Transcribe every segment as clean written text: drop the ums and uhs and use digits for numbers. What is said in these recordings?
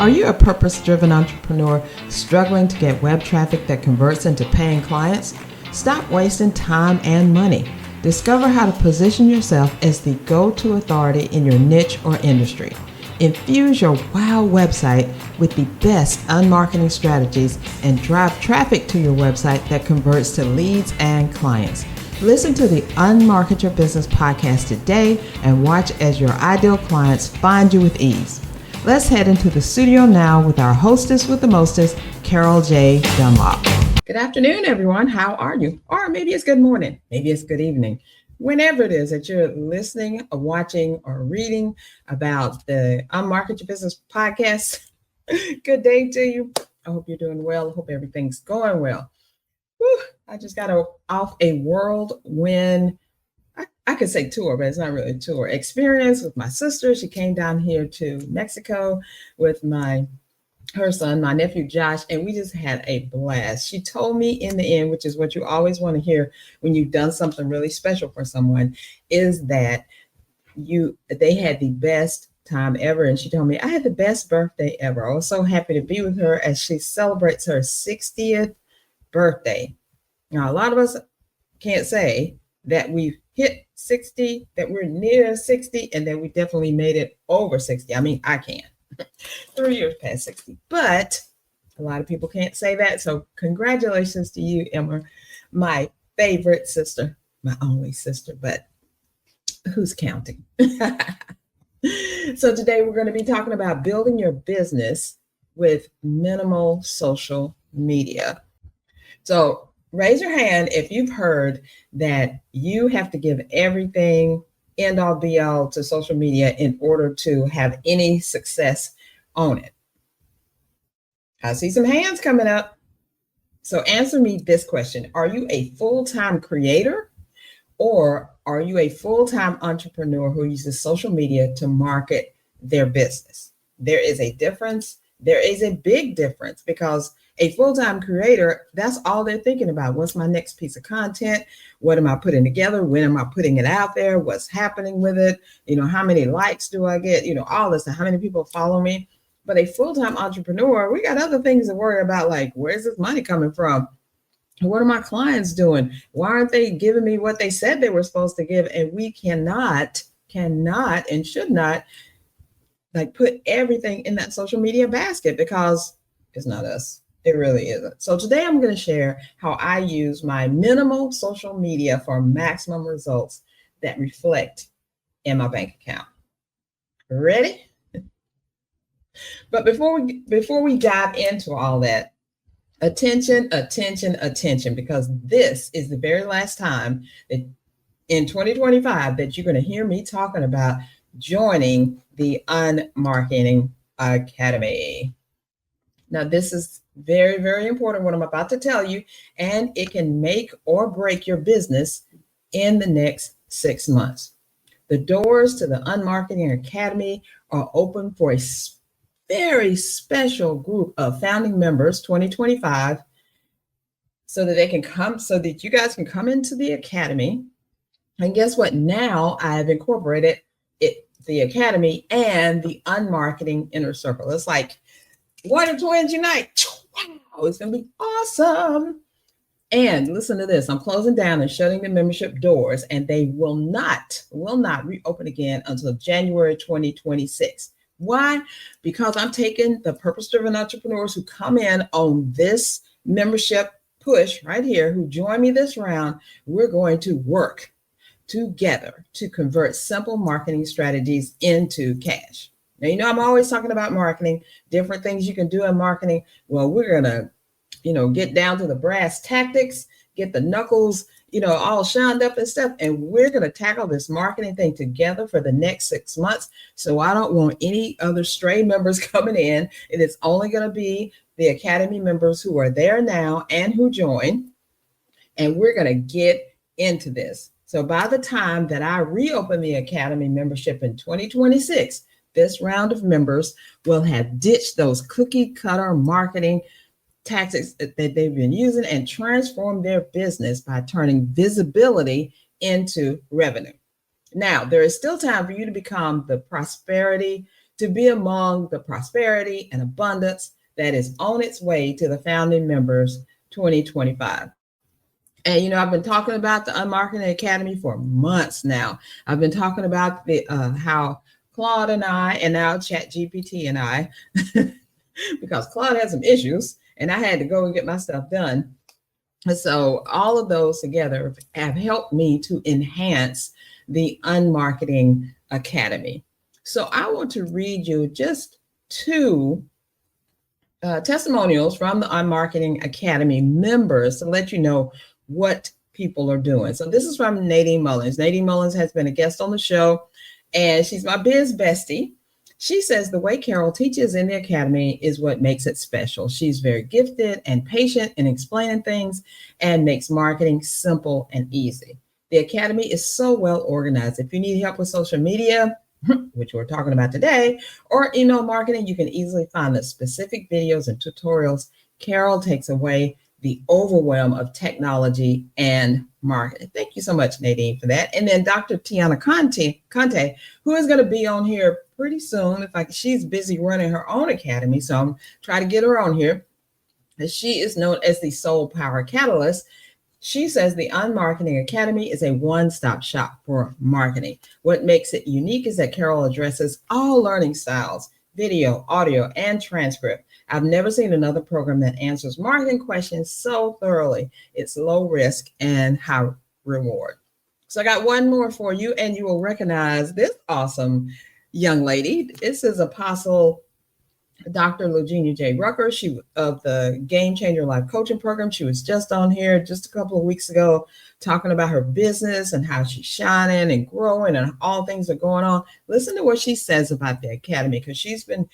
Are you a purpose-driven entrepreneur struggling to get web traffic that converts into paying clients? Stop wasting time and money. Discover how to position yourself as the go-to authority in your niche or industry. Infuse your wow website with the best unmarketing strategies and drive traffic to your website that converts to leads and clients. Listen to the Unmarket Your Business podcast today and watch as your ideal clients find you with ease. Let's head into the studio now with our hostess with the mostest, Carol J. Dunlop. Good afternoon, everyone. How are you? Or maybe it's good morning. Maybe it's good evening. Whenever it is that you're listening or watching or reading about the Unmarket Your Business podcast, good day to you. I hope you're doing well. I hope everything's going well. Whew, I just got off a whirlwind, I could say tour, but it's not really a tour, experience with my sister. She came down here to Mexico with her son, my nephew Josh, and we just had a blast. She told me in the end, which is what you always want to hear when you've done something really special for someone, is that they had the best time ever. And she told me I had the best birthday ever. I was so happy to be with her as she celebrates her 60th birthday. Now, a lot of us can't say that we've hit 60, that we're near 60, and that we definitely made it over 60. I mean, I can. 3 years past 60, but a lot of people can't say that. So congratulations to you, Emma, my favorite sister, my only sister, but who's counting? So today we're going to be talking about building your business with minimal social media. So raise your hand if you've heard that you have to give everything end all be all to social media in order to have any success on it. I see some hands coming up. So answer me this question. Are you a full-time creator or are you a full-time entrepreneur who uses social media to market their business? There is a difference. There is a big difference because a full-time creator, that's all they're thinking about. What's my next piece of content? What am I putting together? When am I putting it out there? What's happening with it? How many likes do I get? All this, how many people follow me? But a full-time entrepreneur, we got other things to worry about, like where's this money coming from? What are my clients doing? Why aren't they giving me what they said they were supposed to give? And we cannot and should not put everything in that social media basket because it's not us. It really isn't. So today I'm going to share how I use my minimal social media for maximum results that reflect in my bank account. Ready? But before we dive into all that, attention, because this is the very last time that in 2025 that you're going to hear me talking about joining the Unmarketing Academy. Now, this is very, very important, what I'm about to tell you, and it can make or break your business in the next 6 months. The doors to the Unmarketing Academy are open for a very special group of founding members, 2025, so that you guys can come into the Academy. And guess what? Now I've incorporated the Academy and the Unmarketing Inner Circle. It's like Warrior Twins Unite. Wow, it's going to be awesome. And listen to this. I'm closing down and shutting the membership doors, and they will not reopen again until January 2026. Why? Because I'm taking the purpose-driven entrepreneurs who come in on this membership push right here, who join me this round. We're going to work together to convert simple marketing strategies into cash. Now, I'm always talking about marketing, different things you can do in marketing. Well, we're going to, get down to the brass tactics, get the knuckles, all shined up and stuff. And we're going to tackle this marketing thing together for the next 6 months. So I don't want any other stray members coming in. It is only going to be the Academy members who are there now and who join. And we're going to get into this. So by the time that I reopen the Academy membership in 2026, this round of members will have ditched those cookie cutter marketing tactics that they've been using and transform their business by turning visibility into revenue. Now, there is still time for you to become the prosperity to be among the prosperity and abundance that is on its way to the founding members 2025. And I've been talking about the Unmarketing Academy for months now. I've been talking about the how Claude and I, and now ChatGPT and I, because Claude had some issues, and I had to go and get my stuff done. And so all of those together have helped me to enhance the Unmarketing Academy. So I want to read you just two testimonials from the Unmarketing Academy members to let you know what people are doing. So this is from Nadine Mullins. Nadine Mullins has been a guest on the show, and she's my biz bestie. She says the way Carol teaches in the academy is what makes it special. She's very gifted and patient in explaining things and makes marketing simple and easy. The academy is so well organized. If you need help with social media, which we're talking about today, or email marketing, you can easily find the specific videos and tutorials. Carol takes away the overwhelm of technology and marketing. Thank you so much, Nadine, for that. And then Dr. Tiana Conte, who is going to be on here pretty soon. She's busy running her own academy, so I'm trying to get her on here. She is known as the Soul Power Catalyst. She says the Unmarketing Academy is a one-stop shop for marketing. What makes it unique is that Carol addresses all learning styles, video, audio, and transcript. I've never seen another program that answers marketing questions so thoroughly. It's low risk and high reward. So I got one more for you, and you will recognize this awesome young lady. This is Apostle Dr. Lugenia J. Rucker, she of the Game Changer Life Coaching Program. She was just on here just a couple of weeks ago talking about her business and how she's shining and growing and all things are going on. Listen to what she says about the academy, because she's been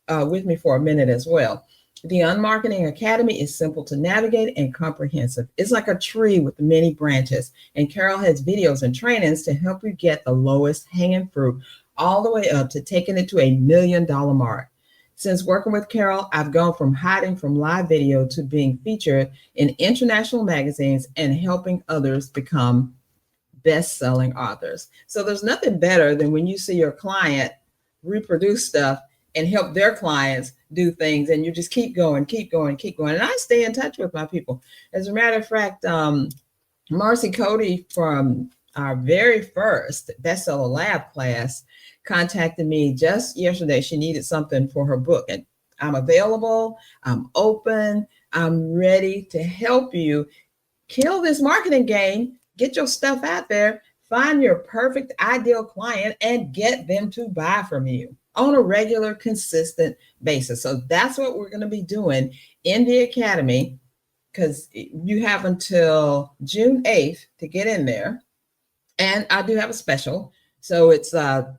with me for a minute as well. The Unmarketing Academy is simple to navigate and comprehensive. It's like a tree with many branches, and Carol has videos and trainings to help you get the lowest hanging fruit all the way up to taking it to $1 million mark. Since working with Carol, I've gone from hiding from live video to being featured in international magazines and helping others become best-selling authors. So there's nothing better than when you see your client reproduce stuff and help their clients do things, and you just keep going. And I stay in touch with my people. As a matter of fact, Marcy Cody from our very first Bestseller Lab class contacted me just yesterday. She needed something for her book, and I'm available, I'm open, I'm ready to help you kill this marketing game, get your stuff out there, find your perfect ideal client, and get them to buy from you on a regular, consistent basis. So that's what we're going to be doing in the academy, because you have until June 8th to get in there. And I do have a special. So it's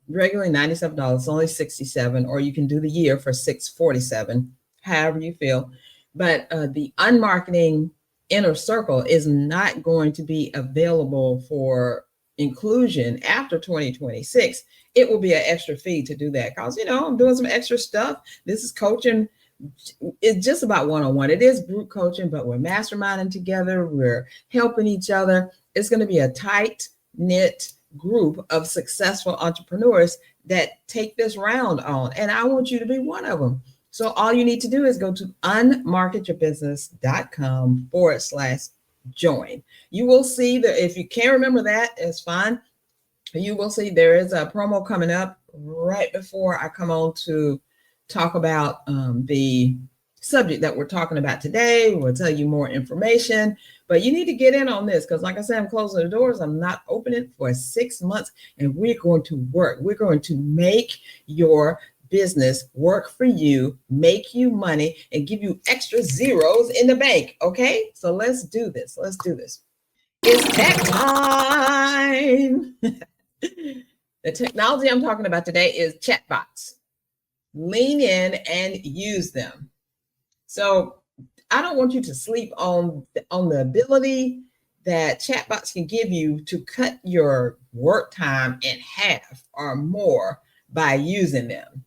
regularly $97, it's only $67, or you can do the year for $647, however you feel. But the Unmarketing Inner Circle is not going to be available for inclusion after 2026. It will be an extra fee to do that, because I'm doing some extra stuff. This is coaching. It's just about one-on-one. It is group coaching, but we're masterminding together. We're helping each other. It's going to be a tight-knit group of successful entrepreneurs that take this round on, and I want you to be one of them. So all you need to do is go to unmarketyourbusiness.com/join. You will see that. If you can't remember that, it's fine. You will see there is a promo coming up right before I come on to talk about the subject that we're talking about today. We'll tell you more information, but you need to get in on this, because like I said, I'm closing the doors. I'm not opening for 6 months, and we're going to work. We're going to make your business work for you, make you money, and give you extra zeros in the bank. Okay, so let's do this. It's tech time. The technology I'm talking about today is chatbots. Lean in and use them. So I don't want you to sleep on the ability that chatbots can give you to cut your work time in half or more by using them.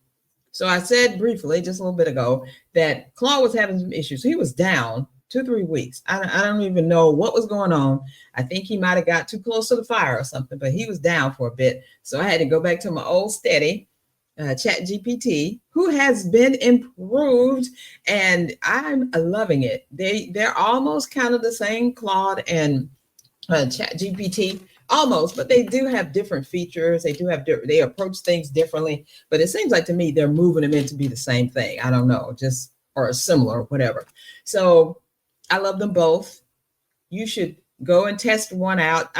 So I said briefly just a little bit ago that Claude was having some issues. He was down 2-3 weeks. I don't even know what was going on. I think he might have got too close to the fire or something, but he was down for a bit. So I had to go back to my old steady ChatGPT, who has been improved, and I'm loving it. They're almost kind of the same, Claude and ChatGPT, almost, but they do have different features. They do have they approach things differently. But it seems like to me they're moving them in to be the same thing. I don't know, just or similar, or whatever. So I love them both. You should go and test one out.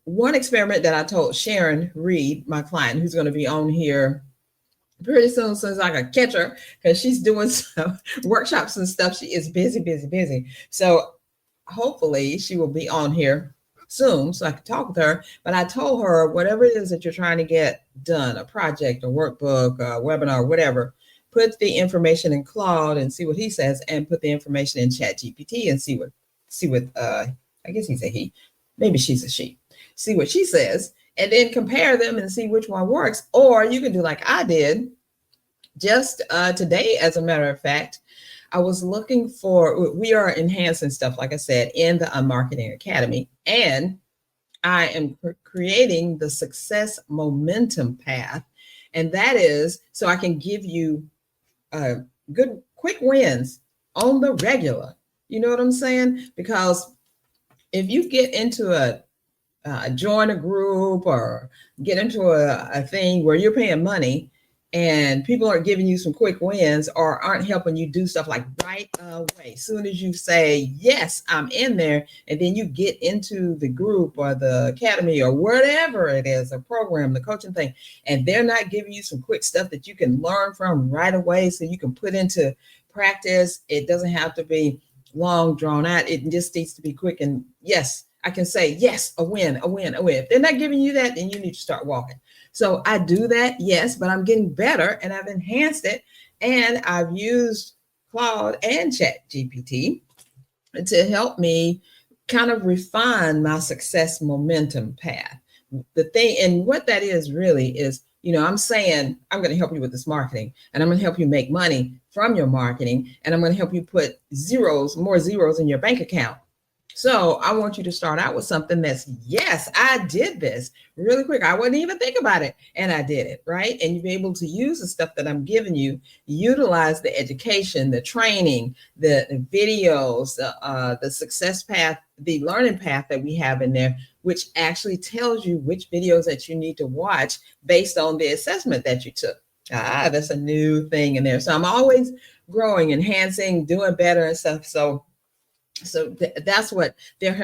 One experiment that I told Sharon Reed, my client, who's going to be on here pretty soon, since I can catch her, because she's doing some workshops and stuff. She is busy, busy, busy. So hopefully she will be on here soon so I can talk with her. But I told her, whatever it is that you're trying to get done, a project, a workbook, a webinar, whatever, put the information in Claude and see what he says, and put the information in ChatGPT and see what I guess he's a he, maybe she's a she. See what she says, and then compare them and see which one works. Or you can do like I did just today, as a matter of fact. I was looking for, we are enhancing stuff, like I said, in the Unmarketing Academy, and I am creating the Success Momentum Path. And that is so I can give you good, quick wins on the regular. You know what I'm saying? Because if you get into join a group or get into a thing where you're paying money and people aren't giving you some quick wins or aren't helping you do stuff like right away, as soon as you say, yes, I'm in there, and then you get into the group or the academy or whatever it is, a program, the coaching thing, and they're not giving you some quick stuff that you can learn from right away so you can put into practice. It doesn't have to be long drawn out. It just needs to be quick. And yes, I can say, yes, a win, a win, a win. If they're not giving you that, then you need to start walking. So I do that, yes, but I'm getting better and I've enhanced it. And I've used Claude and ChatGPT to help me kind of refine my success momentum path. The thing, and what that is really is, I'm saying, I'm going to help you with this marketing, and I'm going to help you make money from your marketing, and I'm going to help you put more zeros in your bank account. So I want you to start out with something that's, yes, I did this really quick. I wouldn't even think about it, and I did it, right? And you'll be able to use the stuff that I'm giving you, utilize the education, the training, the videos, the success path, the learning path that we have in there, which actually tells you which videos that you need to watch based on the assessment that you took. That's a new thing in there. So I'm always growing, enhancing, doing better and stuff. So that's what they're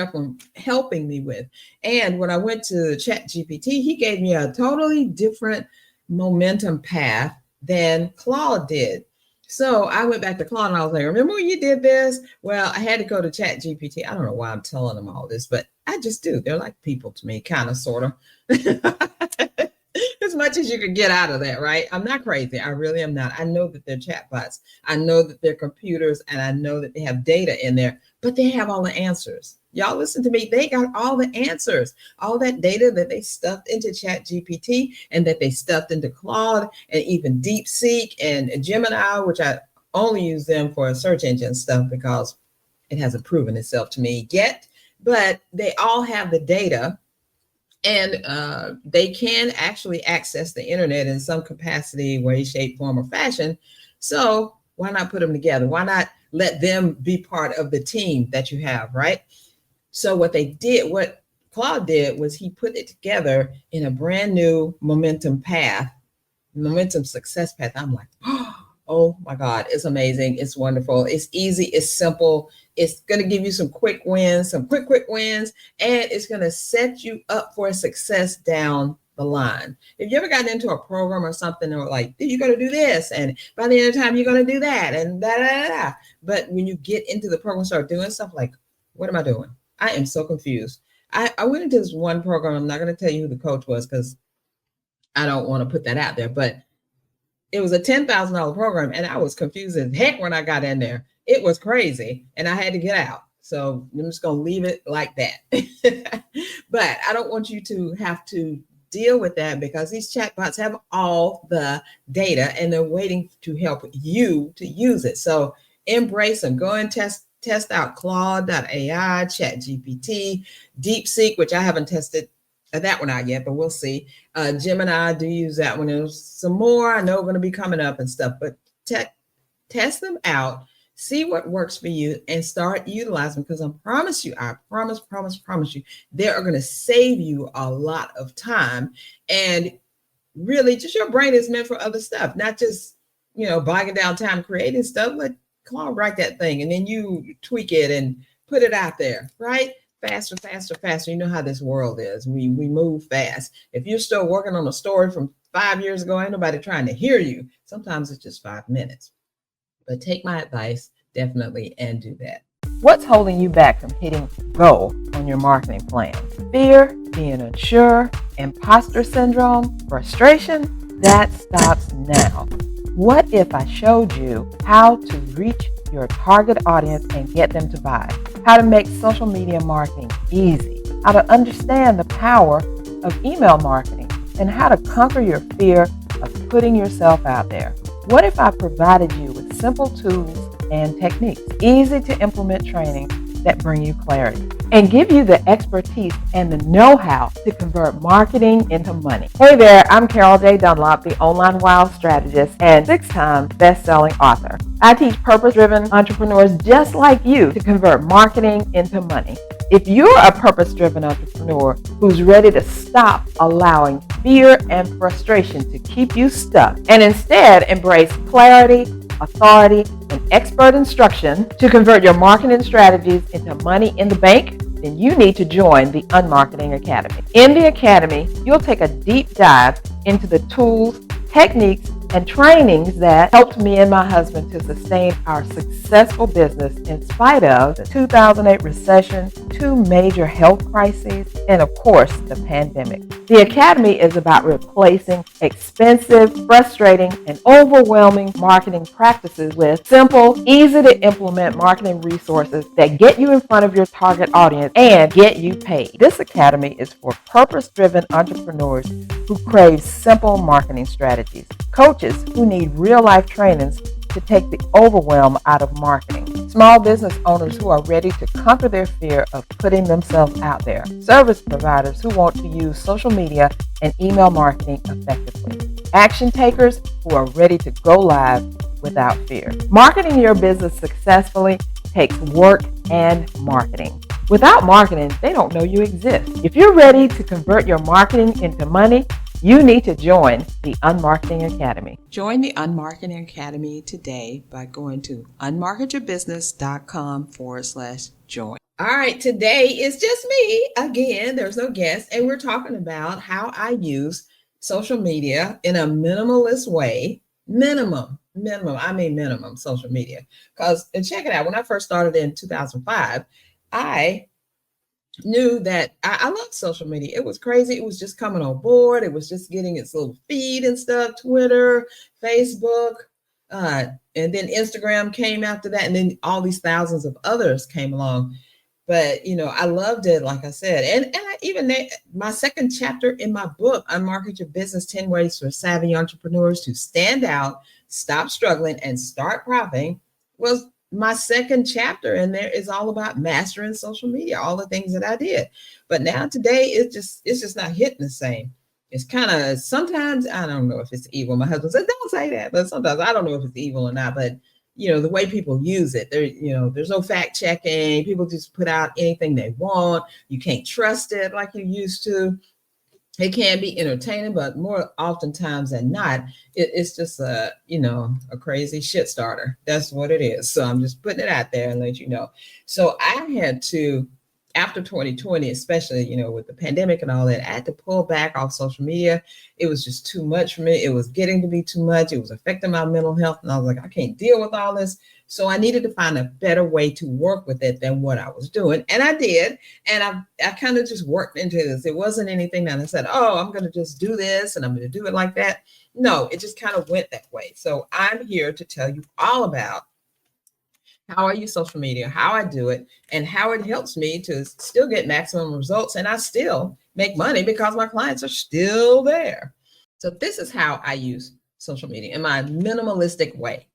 helping me with. And when I went to ChatGPT, he gave me a totally different momentum path than Claude did. So I went back to Claude and I was like, remember when you did this? Well, I had to go to ChatGPT. I don't know why I'm telling them all this, but I just do. They're like people to me, kind of, sort of. As much as you can get out of that, right? I'm not crazy. I really am not. I know that they're chatbots. I know that they're computers, and I know that they have data in there, but they have all the answers. Y'all listen to me. They got all the answers, all that data that they stuffed into ChatGPT and that they stuffed into Claude and even DeepSeek and Gemini, which I only use them for search engine stuff because it hasn't proven itself to me yet, but they all have the data. And they can actually access the internet in some capacity, way, shape, form, or fashion. So why not put them together? Why not let them be part of the team that you have, right? So what Claude did was he put it together in a brand new momentum success path. I'm like, oh my God, it's amazing. It's wonderful. It's easy. It's simple. It's going to give you some quick wins, some quick wins, and it's going to set you up for success down the line. If you ever gotten into a program or something, or like, you're going to do this, and by the end of the time, you're going to do that, and da. But when you get into the program, start doing stuff like, what am I doing? I am so confused. I went into this one program. I'm not going to tell you who the coach was because I don't want to put that out there, but it was a $10,000 program, and I was confused as heck when I got in there. It was crazy, and I had to get out. So I'm just going to leave it like that. But I don't want you to have to deal with that because these chatbots have all the data, and they're waiting to help you to use it. So embrace them. Go and test out Claude.ai, ChatGPT, DeepSeek, which I haven't tested that one out yet, but we'll see. Gemini, I do use that one. There's some more I know going to be coming up and stuff, but test them out, see what works for you, and start utilizing, because I promise you, promise you, they are going to save you a lot of time. And really, just your brain is meant for other stuff, not just, bogging down time creating stuff. Let Claude write that thing, and then you tweak it and put it out there, right? Faster, faster, faster. You know how this world is. We move fast. If you're still working on a story from 5 years ago, ain't nobody trying to hear you. Sometimes it's just 5 minutes. But take my advice, definitely, and do that. What's holding you back from hitting go on your marketing plan? Fear, being unsure, imposter syndrome, frustration? That stops now. What if I showed you how to reach your target audience and get them to buy? How to make social media marketing easy? How to understand the power of email marketing? And how to conquer your fear of putting yourself out there? What if I provided you with simple tools and techniques, easy to implement training that bring you clarity, and give you the expertise and the know-how to convert marketing into money? Hey there, I'm Carol J. Dunlop, the online wild strategist and 6-time best-selling author. I teach purpose-driven entrepreneurs just like you to convert marketing into money. If you're a purpose-driven entrepreneur who's ready to stop allowing fear and frustration to keep you stuck and instead embrace clarity, authority, and expert instruction to convert your marketing strategies into money in the bank, then you need to join the Unmarketing Academy. In the Academy, you'll take a deep dive into the tools, techniques, and trainings that helped me and my husband to sustain our successful business in spite of the 2008 recession, 2 major health crises, and of course, the pandemic. The Academy is about replacing expensive, frustrating, and overwhelming marketing practices with simple, easy to implement marketing resources that get you in front of your target audience and get you paid. This Academy is for purpose-driven entrepreneurs who crave simple marketing strategies, coaches who need real-life trainings to take the overwhelm out of marketing, small business owners who are ready to conquer their fear of putting themselves out there, service providers who want to use social media and email marketing effectively, action takers who are ready to go live without fear. Marketing your business successfully takes work and marketing. Without marketing, they don't know you exist. If you're ready to convert your marketing into money, you need to join the Unmarketing Academy. Join the Unmarketing Academy today by going to unmarketyourbusiness.com/join. All right, today is just me. Again, there's no guest, and we're talking about how I use social media in a minimalist way. Minimum social media. Because, and check it out, when I first started in 2005, I knew that I loved social media. It was crazy. It was just coming on board. It was just getting its little feed and stuff, Twitter, Facebook, and then Instagram came after that. And then all these thousands of others came along. But, I loved it, like I said. And I even my second chapter in my book, Unmarket Your Business, 10 Ways for Savvy Entrepreneurs to Stand Out, Stop Struggling, and Start Profiting, was my second chapter, and there is all about mastering social media, all the things that I did. But now today, it's just not hitting the same. It's kind of, sometimes, I don't know if it's evil. My husband says, don't say that. But sometimes I don't know if it's evil or not. But, the way people use it, there's no fact checking. People just put out anything they want. You can't trust it like you used to. It can be entertaining, but more oftentimes than not, it's just a crazy shit starter. That's what it is. So I'm just putting it out there and let you know. So I had to, after 2020, especially, with the pandemic and all that, I had to pull back off social media. It was just too much for me. It was getting to be too much. It was affecting my mental health. And I was like, I can't deal with all this. So I needed to find a better way to work with it than what I was doing. And I did. And I kind of just worked into this. It wasn't anything that I said, oh, I'm going to just do this and I'm going to do it like that. No, it just kind of went that way. So I'm here to tell you all about how I use social media, how I do it, and how it helps me to still get maximum results. And I still make money because my clients are still there. So this is how I use social media in my minimalistic way.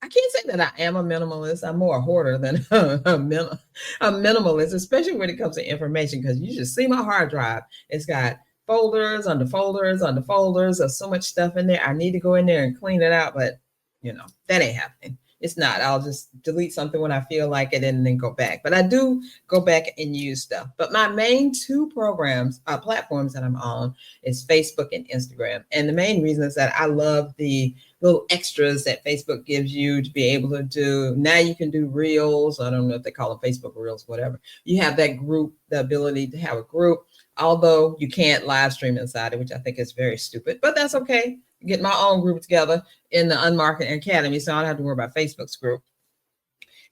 I can't say that I am a minimalist. I'm more a hoarder than a minimalist, especially when it comes to information, because you should see my hard drive. It's got folders under folders under folders. There's so much stuff in there. I need to go in there and clean it out, but that ain't happening. It's not. I'll just delete something when I feel like it and then go back. But I do go back and use stuff. But my main two platforms that I'm on is Facebook and Instagram. And the main reason is that I love the little extras that Facebook gives you to be able to do. Now you can do reels. I don't know if they call them Facebook reels, whatever. You have that group, the ability to have a group, although you can't live stream inside it, which I think is very stupid, but that's okay. Get my own group together in the Unmarketing Academy, so I don't have to worry about Facebook's group.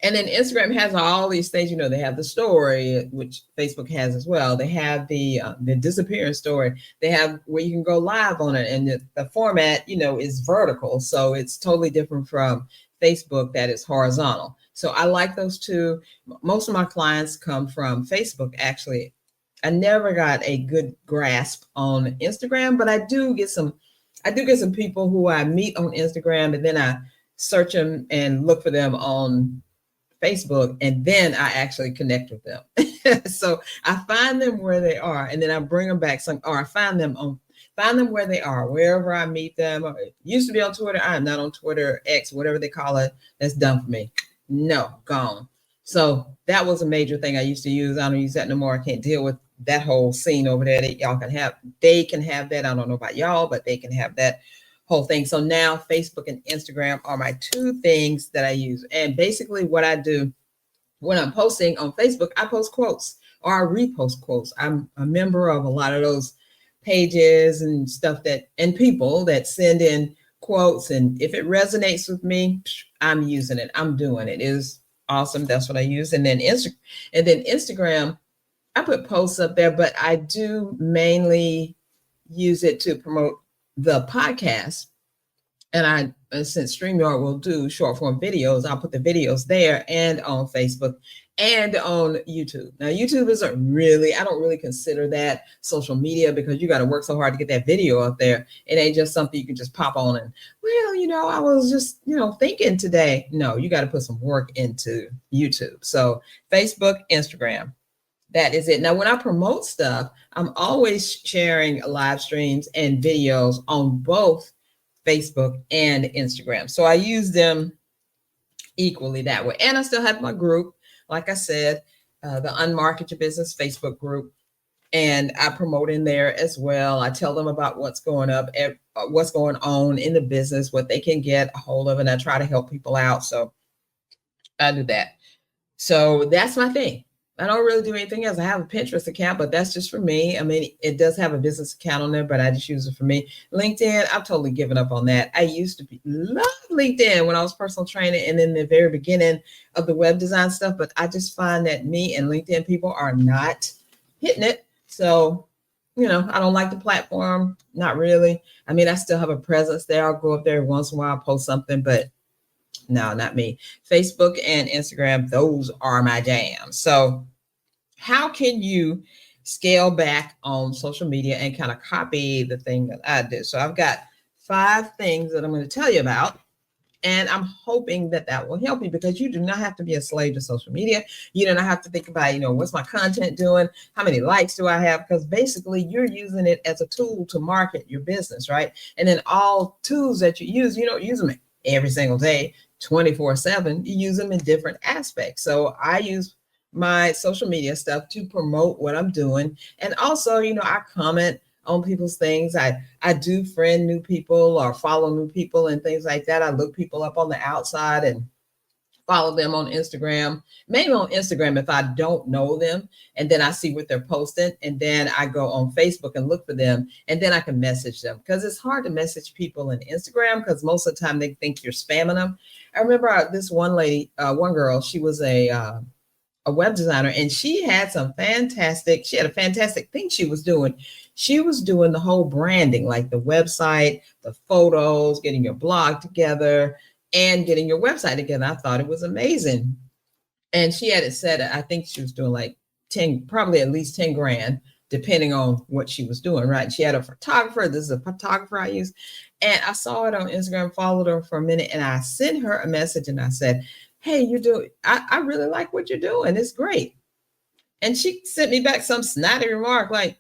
And then Instagram has all these things. They have the story, which Facebook has as well. They have the disappearance story. They have where you can go live on it, and the format, is vertical, so it's totally different from Facebook that is horizontal. So I like those two. Most of my clients come from Facebook, actually. I never got a good grasp on Instagram, but I do get some people who I meet on Instagram, and then I search them and look for them on Facebook, and then I actually connect with them. So I find them where they are, and then I bring them back or I find them where they are, wherever I meet them. It used to be on Twitter. I am not on Twitter, X, whatever they call it. That's done for me. No, gone. So that was a major thing I used to use. I don't use that no more. I can't deal with that whole scene over there that y'all can have. They can have that. I don't know about y'all, but they can have that whole thing. So now Facebook and Instagram are my two things that I use. And basically what I do when I'm posting on Facebook, I post quotes or I repost quotes. I'm a member of a lot of those pages and stuff and people that send in quotes. And if it resonates with me, I'm using it. I'm doing it. It is awesome. That's what I use. And then Instagram, I put posts up there, but I do mainly use it to promote the podcast. And since StreamYard will do short form videos, I'll put the videos there and on Facebook and on YouTube. Now, YouTube I don't really consider that social media, because you got to work so hard to get that video up there. It ain't just something you can just pop on and, I was just, thinking today. No, you got to put some work into YouTube. So Facebook, Instagram. That is it. Now, when I promote stuff, I'm always sharing live streams and videos on both Facebook and Instagram. So I use them equally that way. And I still have my group, like I said, the Unmarket Your Business Facebook group. And I promote in there as well. I tell them about what's going on in the business, what they can get a hold of, and I try to help people out. So I do that. So that's my thing. I don't really do anything else. I have a Pinterest account, but that's just for me. I mean, it does have a business account on there, but I just use it for me. LinkedIn, I've totally given up on that. I used to love LinkedIn when I was personal training and in the very beginning of the web design stuff, but I just find that me and LinkedIn people are not hitting it. So, I don't like the platform. Not really. I mean, I still have a presence there. I'll go up there once in a while, post something, but no, not me. Facebook and Instagram, those are my jams. So how can you scale back on social media and kind of copy the thing that I do? So I've got 5 things that I'm going to tell you about, and I'm hoping that will help you, because you do not have to be a slave to social media. You do not have to think about, what's my content doing? How many likes do I have? Because basically you're using it as a tool to market your business, right? And then all tools that you use, you don't use them every single day, 24/7. You use them in different aspects. So I use my social media stuff to promote what I'm doing. And also, I comment on people's things. I do friend new people or follow new people and things like that. I look people up on the outside and follow them on Instagram, mainly on Instagram if I don't know them, and then I see what they're posting, and then I go on Facebook and look for them, and then I can message them, because it's hard to message people in Instagram because most of the time they think you're spamming them. I remember this one one girl, she was a web designer, and she had a fantastic thing she was doing. She was doing the whole branding, like the website, the photos, getting your blog together, and getting your website together. I thought it was amazing. And she had it set, I think she was doing like 10, probably at least 10 grand depending on what she was doing, right? She had a photographer. This is a photographer I use. And I saw it on Instagram, followed her for a minute, and I sent her a message and I said, hey, I really like what you're doing. It's great. And she sent me back some snotty remark like,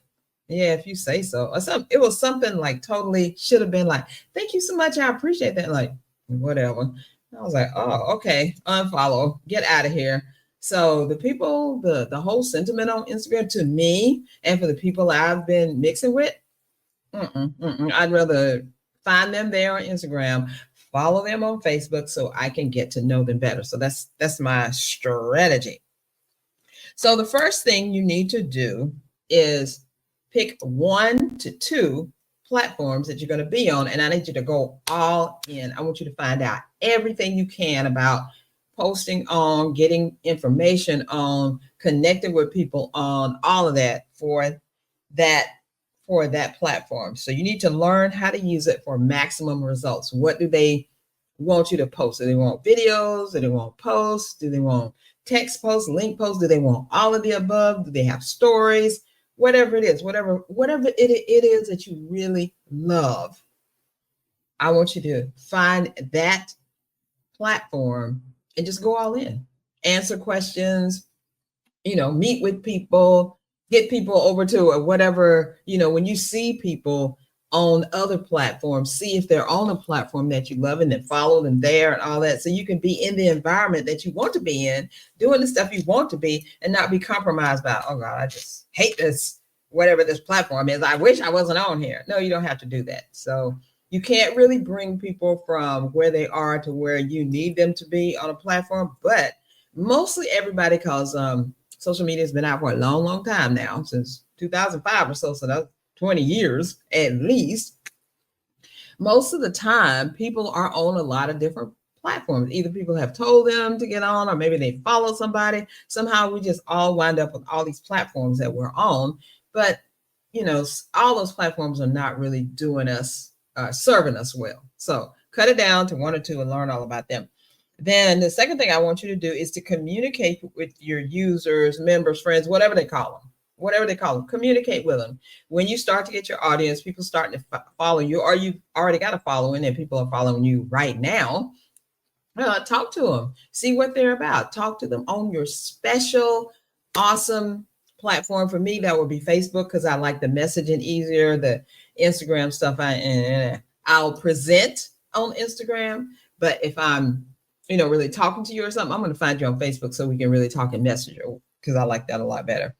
yeah, if you say so. Or something. It was something like totally should have been like, thank you so much. I appreciate that. Like, whatever. I was like, oh, okay. Unfollow. Get out of here. So the people, the whole sentiment on Instagram to me and for the people I've been mixing with, I'd rather find them there on Instagram, follow them on Facebook so I can get to know them better. So that's my strategy. So the first thing you need to do is pick 1 to 2 platforms that you're going to be on. And I need you to go all in. I want you to find out everything you can about posting on, getting information on, connecting with people on, all of that for that platform. So you need to learn how to use it for maximum results. What do they want you to post? Do they want videos? Do they want posts? Do they want text posts, link posts? Do they want all of the above? Do they have stories? Whatever it is, whatever it is that you really love, I want you to find that platform and just go all in. Answer questions, meet with people, get people over to whatever, when you see people on other platforms, see if they're on a platform that you love and then follow them there and all that. So you can be in the environment that you want to be in, doing the stuff you want to be and not be compromised by, oh God, I just hate this, whatever this platform is. I wish I wasn't on here. No, you don't have to do that. So you can't really bring people from where they are to where you need them to be on a platform, but mostly everybody, because social media has been out for a long, long time now, since 2005 or so. So that's 20 years at least. Most of the time, people are on a lot of different platforms. Either people have told them to get on, or maybe they follow somebody. Somehow we just all wind up with all these platforms that we're on. But, all those platforms are not really doing us, serving us well. So cut it down to 1 or 2 and learn all about them. Then the second thing I want you to do is to communicate with your users, members, friends, whatever they call them, communicate with them. When you start to get your audience, people starting to follow you, or you've already got a following and people are following you right now, talk to them, see what they're about. Talk to them on your special, awesome platform. For me, that would be Facebook, because I like the messaging easier. The Instagram stuff, I'll present on Instagram. But if I'm, really talking to you or something, I'm going to find you on Facebook so we can really talk in Messenger, because I like that a lot better.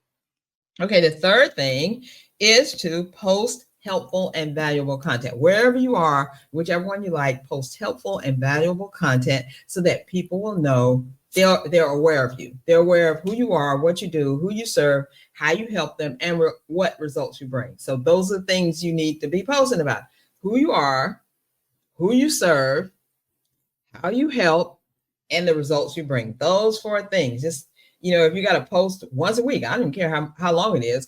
Okay, the third thing is to post helpful and valuable content. Wherever you are, whichever one you like, post helpful and valuable content so that people will know they're aware of you. They're aware of who you are, what you do, who you serve, how you help them, and what results you bring. So those are things you need to be posting about: who you are, who you serve, how you help, and the results you bring. Those 4 things. Just, if you got to post once a week, I don't even care how long it is,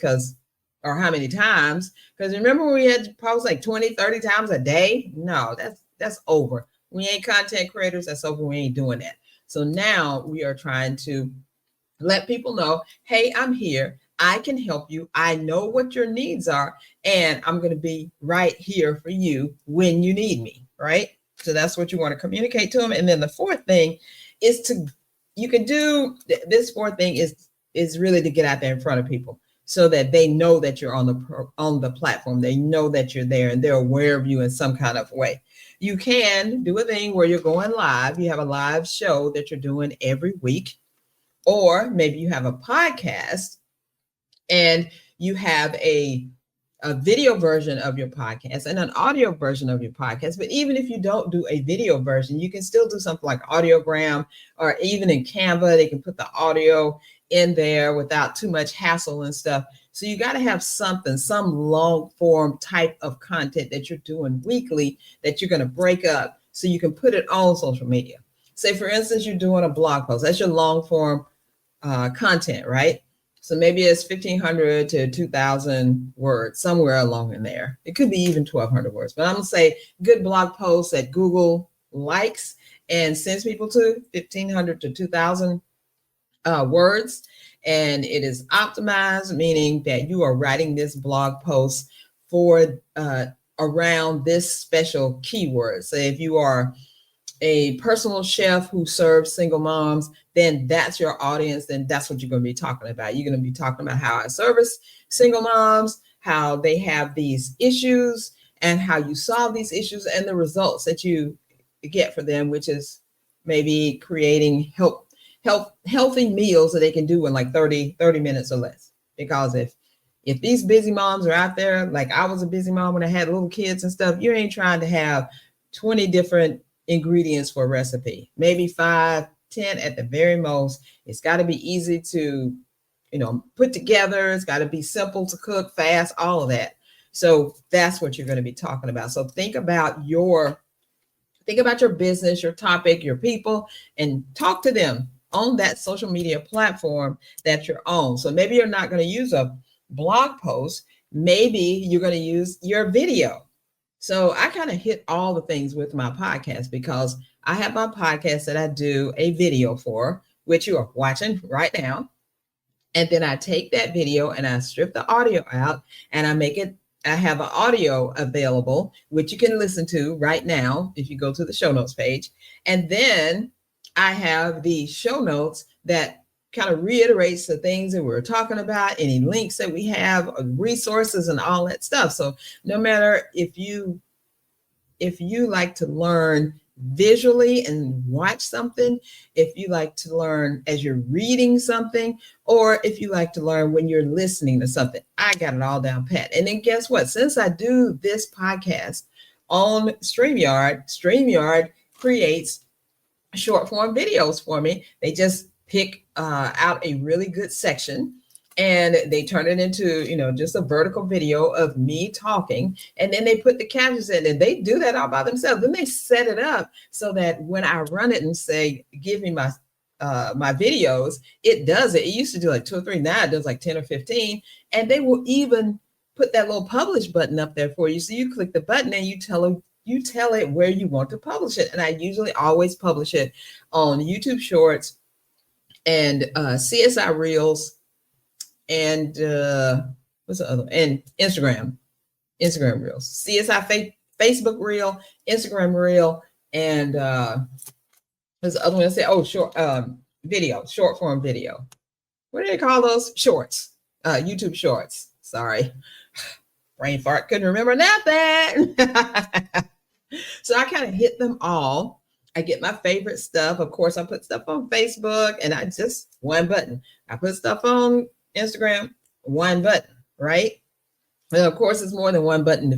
or how many times. Because remember when we had to post like 20, 30 times a day? No, that's over. We ain't content creators. That's over. We ain't doing that. So now we are trying to let people know, hey, I'm here. I can help you. I know what your needs are, and I'm going to be right here for you when you need me, right? So that's what you want to communicate to them. And then the 4th thing is this 4th thing is really to get out there in front of people so that they know that you're on the platform. They know that you're there and they're aware of you in some kind of way. You can do a thing where you're going live. You have a live show that you're doing every week, or maybe you have a podcast and you have a video version of your podcast and an audio version of your podcast. But even if you don't do a video version, you can still do something like Audiogram, or even in Canva, they can put the audio in there without too much hassle and stuff. So you got to have some long form type of content that you're doing weekly that you're going to break up so you can put it on social media. Say, for instance, you're doing a blog post. That's your long form content, right? So maybe it's 1,500 to 2,000 words, somewhere along in there. It could be even 1,200 words, but I'm gonna say good blog posts that Google likes and sends people to 1,500 to 2,000 words. and it is optimized, meaning that you are writing this blog post for around this special keyword. So if you are a personal chef who serves single moms, then that's your audience. Then that's what you're going to be talking about. You're going to be talking about how I service single moms, how they have these issues, and how you solve these issues, and the results that you get for them, which is maybe creating healthy meals that they can do in like 30 minutes or less. Because if these busy moms are out there, like I was a busy mom when I had little kids and stuff, you ain't trying to have 20 different ingredients for a recipe, maybe 5, 10 at the very most. It's got to be easy to, put together. It's got to be simple to cook, fast, all of that. So that's what you're going to be talking about. So think about your business, your topic, your people, and talk to them on that social media platform that you're on. So maybe you're not going to use a blog post. Maybe you're going to use your video. So I kind of hit all the things with my podcast, because I have my podcast that I do a video for, which you are watching right now. And then I take that video and I strip the audio out, and I have an audio available, which you can listen to right now if you go to the show notes page. And then I have the show notes that kind of reiterates the things that we're talking about, any links that we have, resources and all that stuff. So no matter if you like to learn visually and watch something, if you like to learn as you're reading something, or if you like to learn when you're listening to something, I got it all down pat. And then guess what? Since I do this podcast on StreamYard creates short form videos for me. They just pick out a really good section and they turn it into, just a vertical video of me talking. And then they put the captions in, and they do that all by themselves. Then they set it up so that when I run it and say, give me my videos, it does it. It used to do like 2 or 3. Now it does like 10 or 15. And they will even put that little publish button up there for you. So you click the button and you tell it where you want to publish it. And I usually always publish it on YouTube Shorts and CSI Reels and what's the other? And Instagram Reels, CSI Facebook Reel, Instagram Reel, and there's the other one I said, short form video. What do they call those? Shorts, YouTube Shorts. Sorry, brain fart, couldn't remember nothing. So I kind of hit them all. I get my favorite stuff. Of course, I put stuff on Facebook, and I just one button. I put stuff on Instagram, one button, right? And of course, it's more than one button to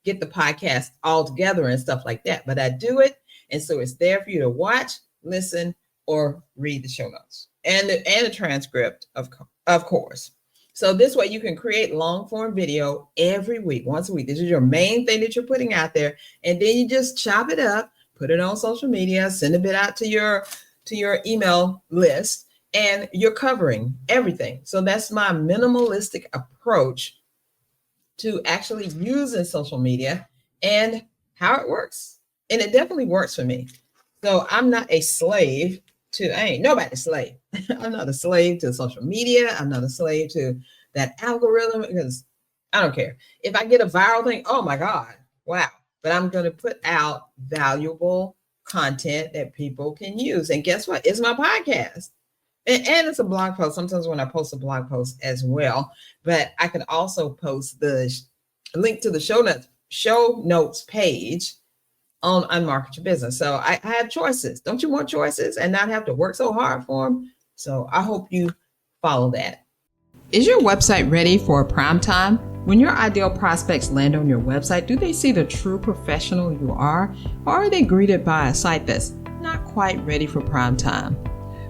get the podcast all together and stuff like that. But I do it, and so it's there for you to watch, listen, or read the show notes and the transcript, of course. So this way you can create long form video every week, once a week. This is your main thing that you're putting out there. And then you just chop it up, put it on social media, send a bit out to your email list, and you're covering everything. So that's my minimalistic approach to actually using social media and how it works. And it definitely works for me. So I'm not a slave I ain't nobody's slave. I'm not a slave to social media. I'm not a slave to that algorithm, because I don't care. If I get a viral thing, oh my God, wow. But I'm going to put out valuable content that people can use. And guess what? It's my podcast. And it's a blog post. Sometimes when I post a blog post as well, but I can also post the link to the show notes page on Unmarket Your Business. So I have choices. Don't you want choices and not have to work so hard for them? So I hope you follow that. Is your website ready for prime time? When your ideal prospects land on your website, do they see the true professional you are, or are they greeted by a site that's not quite ready for prime time?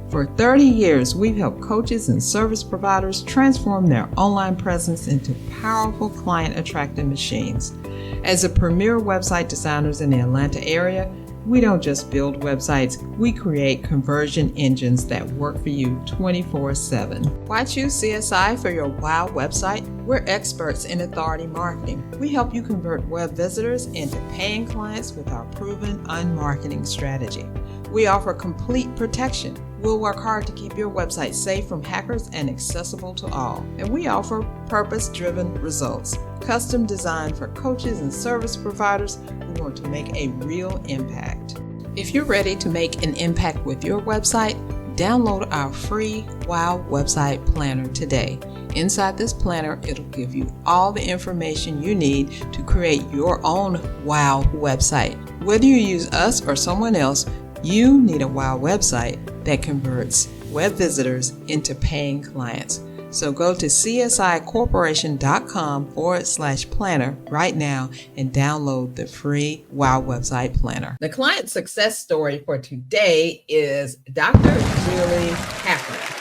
For 30 years, we've helped coaches and service providers transform their online presence into powerful client-attracting machines. As a premier website designers in the Atlanta area, we don't just build websites, we create conversion engines that work for you 24/7. Why choose CSI for your WOW website? We're experts in authority marketing. We help you convert web visitors into paying clients with our proven unmarketing strategy. We offer complete protection. We'll work hard to keep your website safe from hackers and accessible to all. And we offer purpose-driven results, custom designed for coaches and service providers who want to make a real impact. If you're ready to make an impact with your website, download our free WOW Website Planner today. Inside this planner, it'll give you all the information you need to create your own WOW website. Whether you use us or someone else, you need a WOW website that converts web visitors into paying clients. So go to csicorporation.com/planner right now and download the free WOW Website Planner. The client success story for today is Dr. Julie Hafner.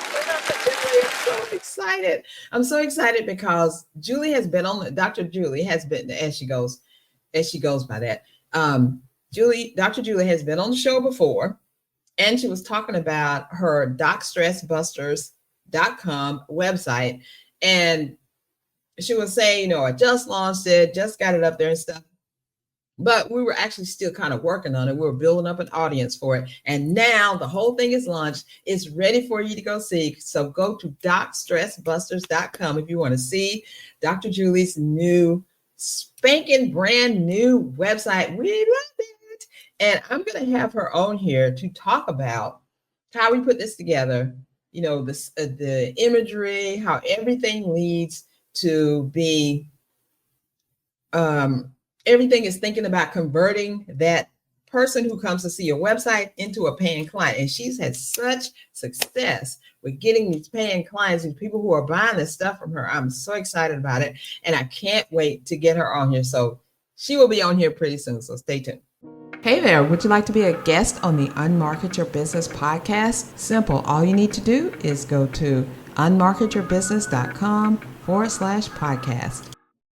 I'm so excited because Julie has been on, Dr. Julie has been, as she goes by that. Dr. Julie has been on the show before, and she was talking about her DocStressBusters.com website. And she was saying, I just launched it, just got it up there and stuff. But we were actually still kind of working on it. We were building up an audience for it. And now the whole thing is launched. It's ready for you to go see. So go to DocStressBusters.com if you want to see Dr. Julie's new spanking brand new website. We love it. And I'm going to have her on here to talk about how we put this together. The imagery, how everything leads to be, everything is thinking about converting that person who comes to see your website into a paying client. And she's had such success with getting these paying clients, these people who are buying this stuff from her. I'm so excited about it. And I can't wait to get her on here. So she will be on here pretty soon. So stay tuned. Hey there, would you like to be a guest on the Unmarket Your Business podcast? Simple. All you need to do is go to unmarketyourbusiness.com/podcast.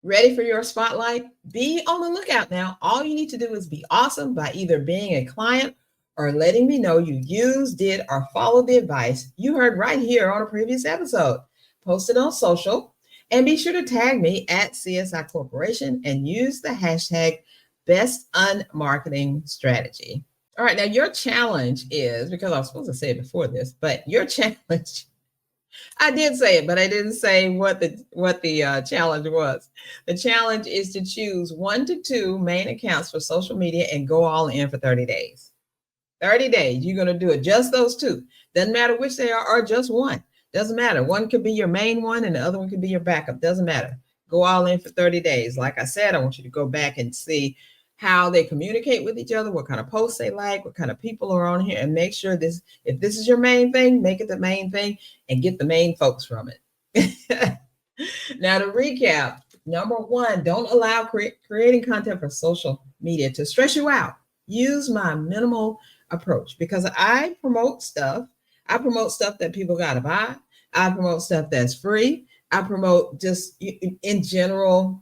Ready for your spotlight? Be on the lookout now. All you need to do is be awesome by either being a client or letting me know you used, did, or followed the advice you heard right here on a previous episode. Post it on social and be sure to tag me at CSI Corporation and use the hashtag Best Unmarketing Strategy. All right, now your challenge is, because I was supposed to say it before this, but your challenge, I did say it, but I didn't say what the challenge was. The challenge is to choose 1 to 2 main accounts for social media and go all in for 30 days. 30 days, you're going to do it, just those 2. Doesn't matter which they are, or just one. Doesn't matter. One could be your main one and the other one could be your backup. Doesn't matter. Go all in for 30 days. Like I said, I want you to go back and see how they communicate with each other, what kind of posts they like, what kind of people are on here, and make sure if this is your main thing, make it the main thing and get the main folks from it. Now to recap, number 1, don't allow creating content for social media to stress you out. Use my minimal approach because I promote stuff. I promote stuff that people got to buy. I promote stuff that's free. I promote just in general,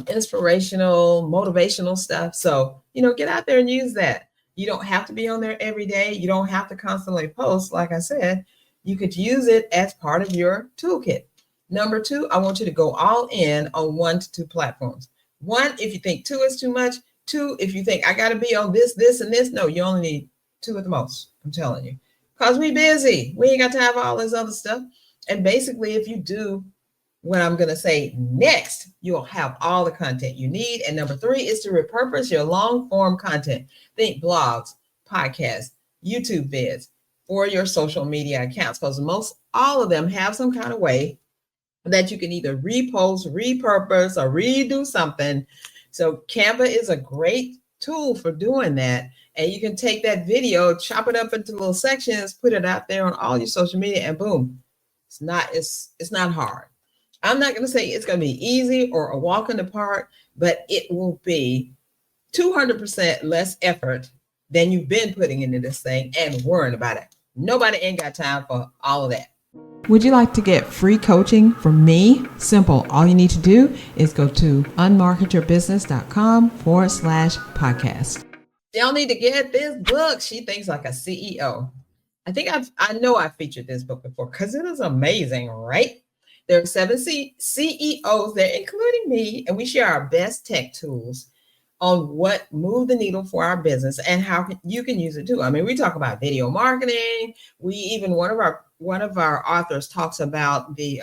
inspirational, motivational stuff. So, get out there and use that. You don't have to be on there every day. You don't have to constantly post. Like I said, you could use it as part of your toolkit. Number 2, I want you to go all in on 1 to 2 platforms. 1, if you think 2 is too much. 2, if you think I got to be on this, and this. No, you only need 2 at the most. I'm telling you, because we busy. We ain't got time for all this other stuff. And basically, if you do what I'm going to say next, you'll have all the content you need. And number 3 is to repurpose your long form content. Think blogs, podcasts, YouTube vids for your social media accounts, because all of them have some kind of way that you can either repost, repurpose, or redo something. So Canva is a great tool for doing that. And you can take that video, chop it up into little sections, put it out there on all your social media, and boom, it's not hard. I'm not going to say it's going to be easy or a walk in the park, but it will be 200% less effort than you've been putting into this thing and worrying about it. Nobody ain't got time for all of that. Would you like to get free coaching from me? Simple. All you need to do is go to unmarketyourbusiness.com/podcast. Y'all need to get this book. She Thinks Like a CEO. I know I featured this book before because it is amazing, right? There are 7 CEOs there, including me, and we share our best tech tools on what moved the needle for our business and how you can use it too. I mean, we talk about video marketing. We even one of our authors talks about the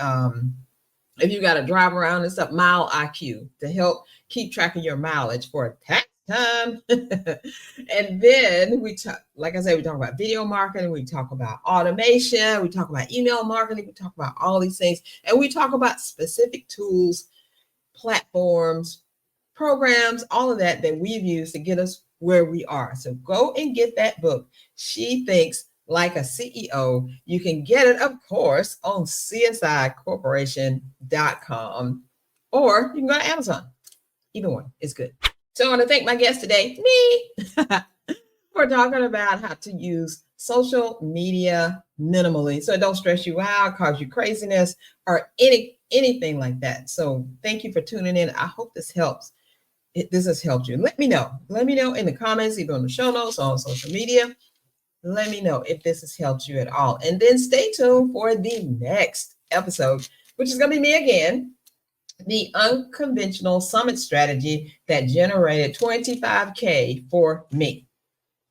if you got to drive around and stuff, Mile IQ to help keep track of your mileage for tax time. And then we talk, like I said, we talk about video marketing, we talk about automation, we talk about email marketing, we talk about all these things, and we talk about specific tools, platforms, programs, all of that we've used to get us where we are. So go and get that book. She Thinks Like a CEO. You can get it, of course, on csicorporation.com, or you can go to Amazon. Either one is good. So I want to thank my guest today, me, for talking about how to use social media minimally so it don't stress you out, cause you craziness, or anything like that. So thank you for tuning in. I hope this helps. This has helped you. Let me know. Let me know in the comments, either on the show notes or on social media. Let me know if this has helped you at all. And then stay tuned for the next episode, which is going to be me again. The unconventional summit strategy that generated $25K for me.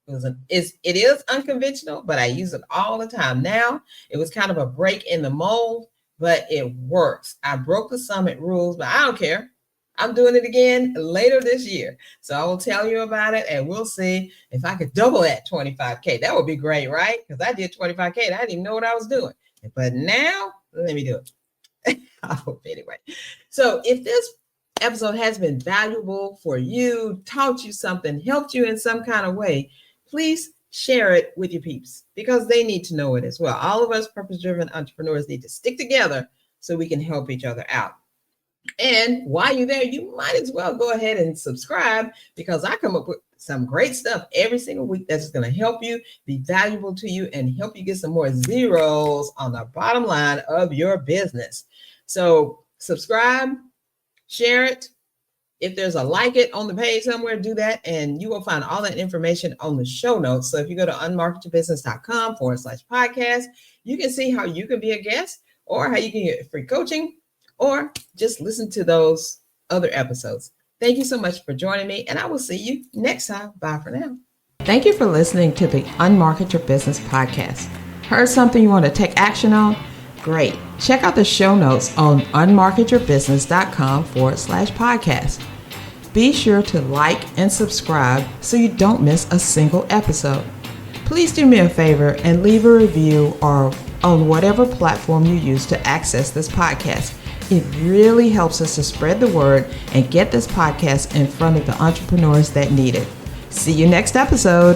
It is unconventional, but I use it all the time now. It was kind of a break in the mold, but it works. I broke the summit rules, but I don't care. I'm doing it again later this year. So I will tell you about it, and we'll see if I could double that 25K. That would be great, right? Because I did 25K and I didn't even know what I was doing. But now, let me do it. I hope anyway. So if this episode has been valuable for you, taught you something, helped you in some kind of way, please share it with your peeps because they need to know it as well. All of us purpose-driven entrepreneurs need to stick together so we can help each other out. And while you're there, you might as well go ahead and subscribe because I come up with some great stuff every single week that's going to help you, be valuable to you, and help you get some more zeros on the bottom line of your business. So subscribe, share it. If there's a like it on the page somewhere, do that. And you will find all that information on the show notes. So if you go to unmarketyourbusiness.com/podcast, you can see how you can be a guest or how you can get free coaching or just listen to those other episodes. Thank you so much for joining me, and I will see you next time. Bye for now. Thank you for listening to the Unmarket Your Business podcast. Heard something you want to take action on? Great. Check out the show notes on unmarketyourbusiness.com/podcast. Be sure to like and subscribe so you don't miss a single episode. Please do me a favor and leave a review or on whatever platform you use to access this podcast. It really helps us to spread the word and get this podcast in front of the entrepreneurs that need it. See you next episode.